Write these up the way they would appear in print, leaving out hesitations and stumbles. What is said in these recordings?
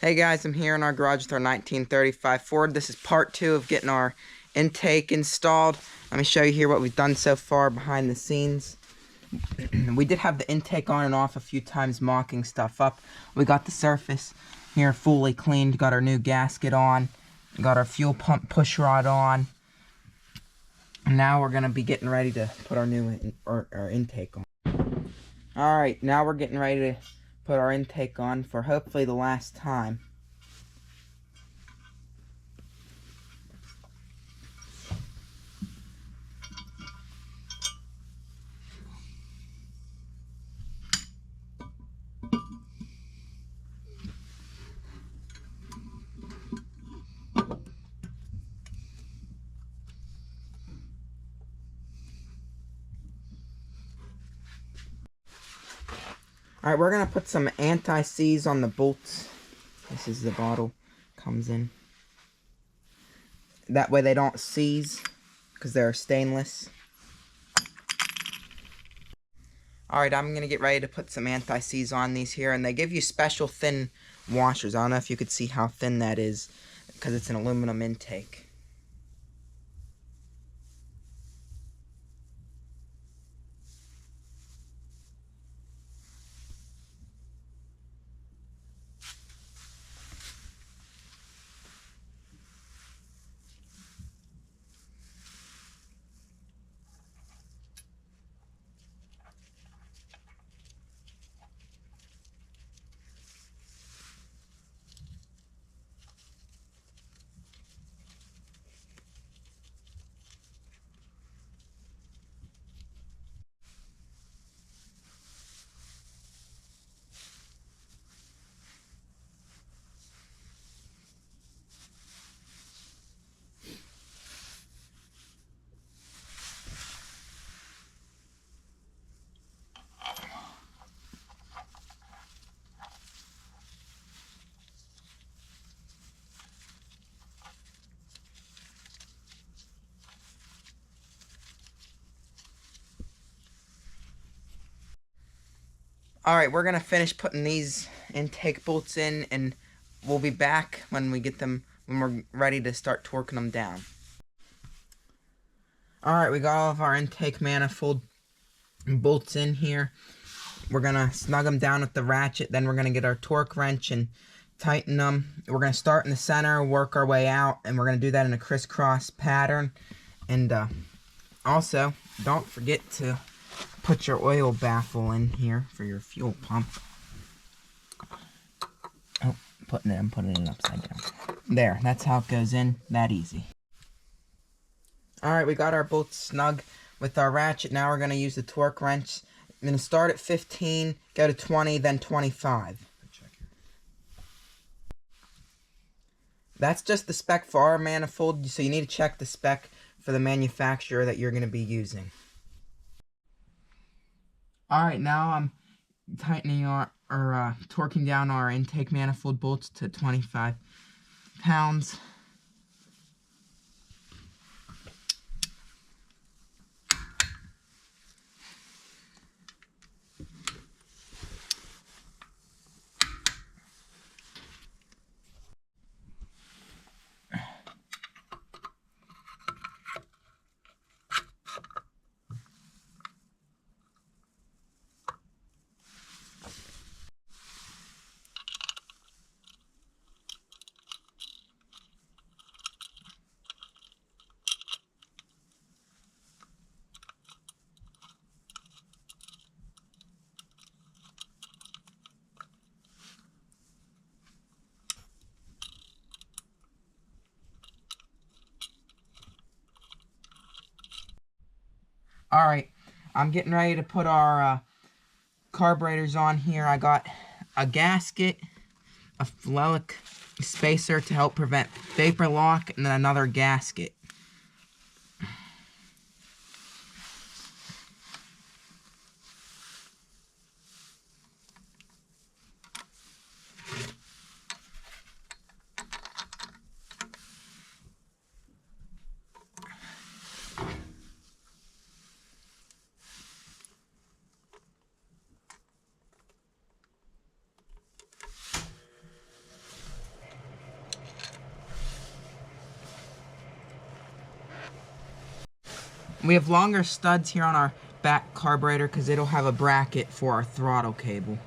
Hey guys, I'm here in our garage with our 1935 Ford. This is part 2 of getting our intake installed. Let me show you here what we've done so far behind the scenes. We did have the intake on and off a few times, mocking stuff up. We got the surface here fully cleaned, got our new gasket on, got our fuel pump push rod on. And now we're going to be getting ready to put our new our intake on. Alright, now we're getting ready to put our intake on for hopefully the last time. Alright, we're going to put some anti-seize on the bolts. This is the bottle comes in. That way they don't seize because they're stainless. Alright, I'm going to get ready to put some anti-seize on these here. And they give you special thin washers. I don't know if you could see how thin that is because it's an aluminum intake. Alright, we're going to finish putting these intake bolts in, and we'll be back when we get them, when we're ready to start torquing them down. Alright, we got all of our intake manifold bolts in here. We're going to snug them down with the ratchet, then we're going to get our torque wrench and tighten them. We're going to start in the center, work our way out, and we're going to do that in a crisscross pattern. And also, don't forget to put your oil baffle in here for your fuel pump. Oh, I'm putting it upside down. There, that's how it goes in, that easy. Alright, we got our bolts snug with our ratchet. Now we're going to use the torque wrench. I'm going to start at 15, go to 20, then 25. That's just the spec for our manifold, so you need to check the spec for the manufacturer that you're going to be using. Alright, now I'm tightening torquing down our intake manifold bolts to 25 pounds. Alright, I'm getting ready to put our carburetors on here. I got a gasket, a flelic spacer to help prevent vapor lock, and then another gasket. We have longer studs here on our back carburetor because it'll have a bracket for our throttle cable.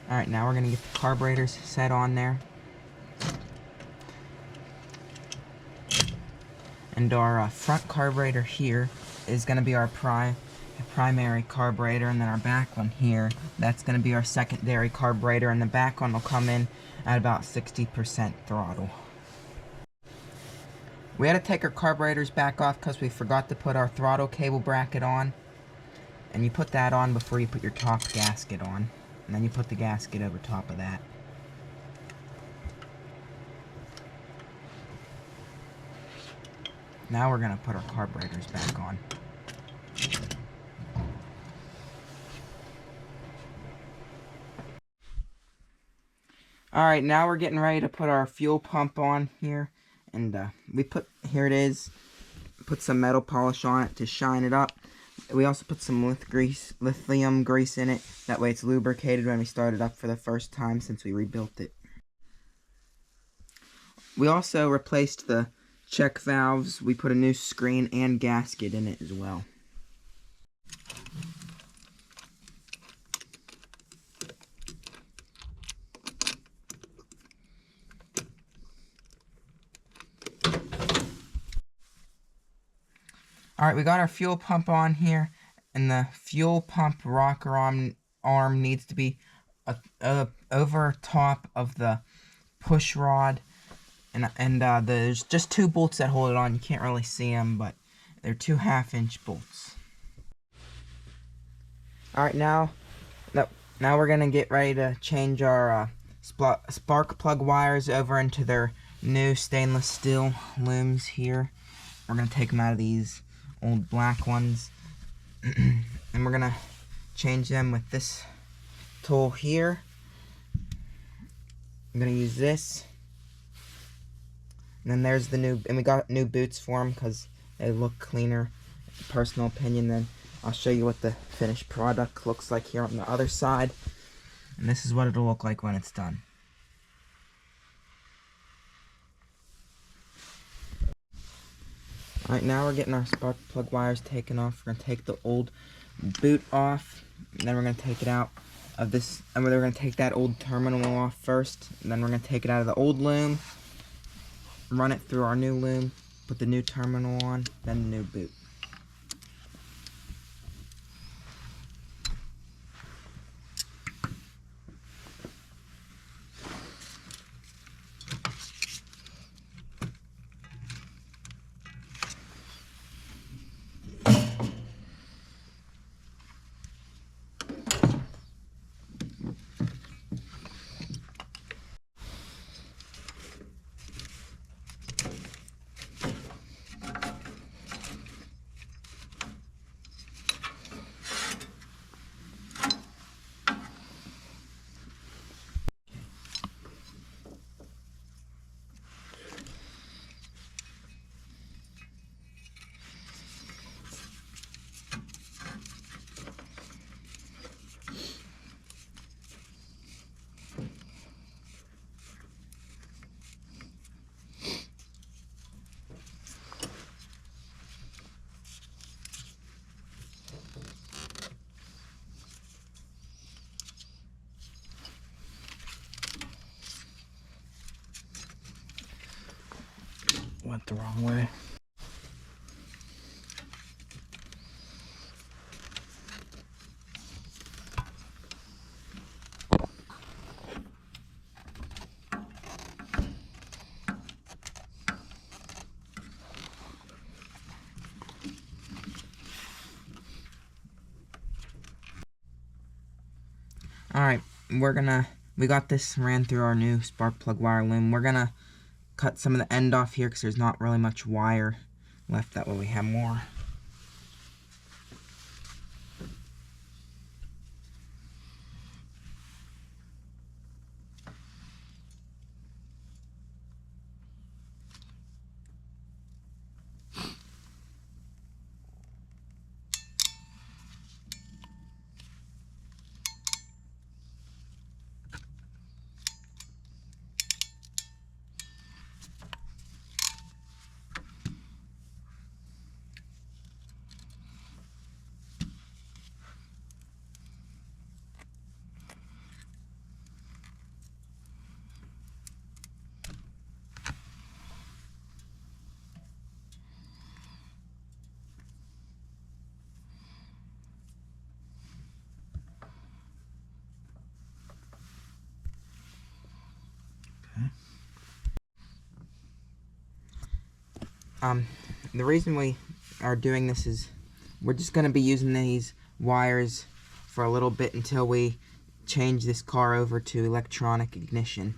Alright, now we're going to get the carburetors set on there. And our front carburetor here is going to be our primary carburetor, and then our back one here, that's going to be our secondary carburetor, and the back one will come in at about 60% throttle. We had to take our carburetors back off because we forgot to put our throttle cable bracket on. And you put that on before you put your top gasket on. And then you put the gasket over top of that. Now we're going to put our carburetors back on. Alright, now we're getting ready to put our fuel pump on here. And here it is. Put some metal polish on it to shine it up. We also put some lithium grease in it. That way it's lubricated when we start it up for the first time since we rebuilt it. We also replaced the check valves. We put a new screen and gasket in it as well. Alright, we got our fuel pump on here, and the fuel pump rocker arm needs to be over top of the push rod, and there's just 2 bolts that hold it on. You can't really see them, but they're 2 1/2-inch bolts. Alright, now we're going to get ready to change our spark plug wires over into their new stainless steel looms here. We're going to take them out of these old black ones, and we're gonna change them with this tool here. I'm gonna use this, and then there's the new, and we got new boots for them because they look cleaner, personal opinion. Then I'll show you what the finished product looks like here on the other side, and this is what it'll look like when it's done. Alright, now we're getting our spark plug wires taken off. We're going to take the old boot off, and then we're going to take it out of this, and we're going to take that old terminal off first, and then we're going to take it out of the old loom, run it through our new loom, put the new terminal on, then the new boot. Went the wrong way. Alright, we got this ran through our new spark plug wire loom. We're gonna cut some of the end off here because there's not really much wire left. That way we have more. The reason we are doing this is we're just going to be using these wires for a little bit until we change this car over to electronic ignition.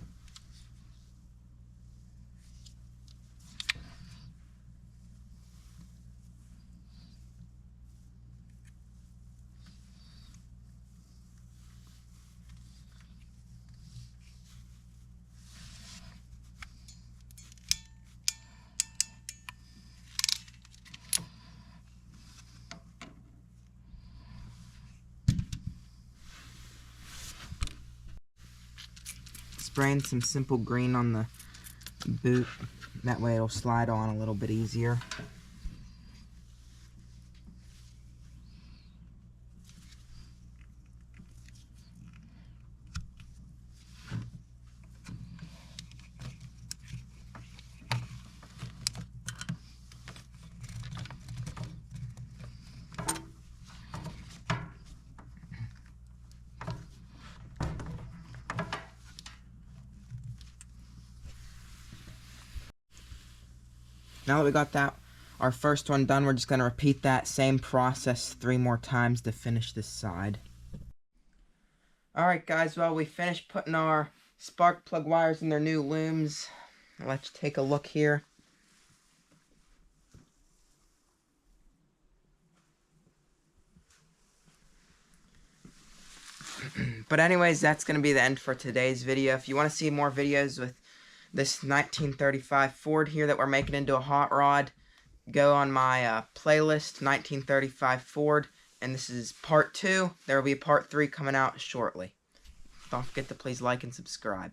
Spraying some simple green on the boot, that way it'll slide on a little bit easier. Now that we got our first one done, we're just going to repeat that same process 3 more times to finish this side. Alright guys, well we finished putting our spark plug wires in their new looms. Let's take a look here. But anyways, that's going to be the end for today's video. If you want to see more videos with this 1935 Ford here that we're making into a hot rod, go on my playlist, 1935 Ford, and this is part 2. There will be part 3 coming out shortly. Don't forget to please like and subscribe.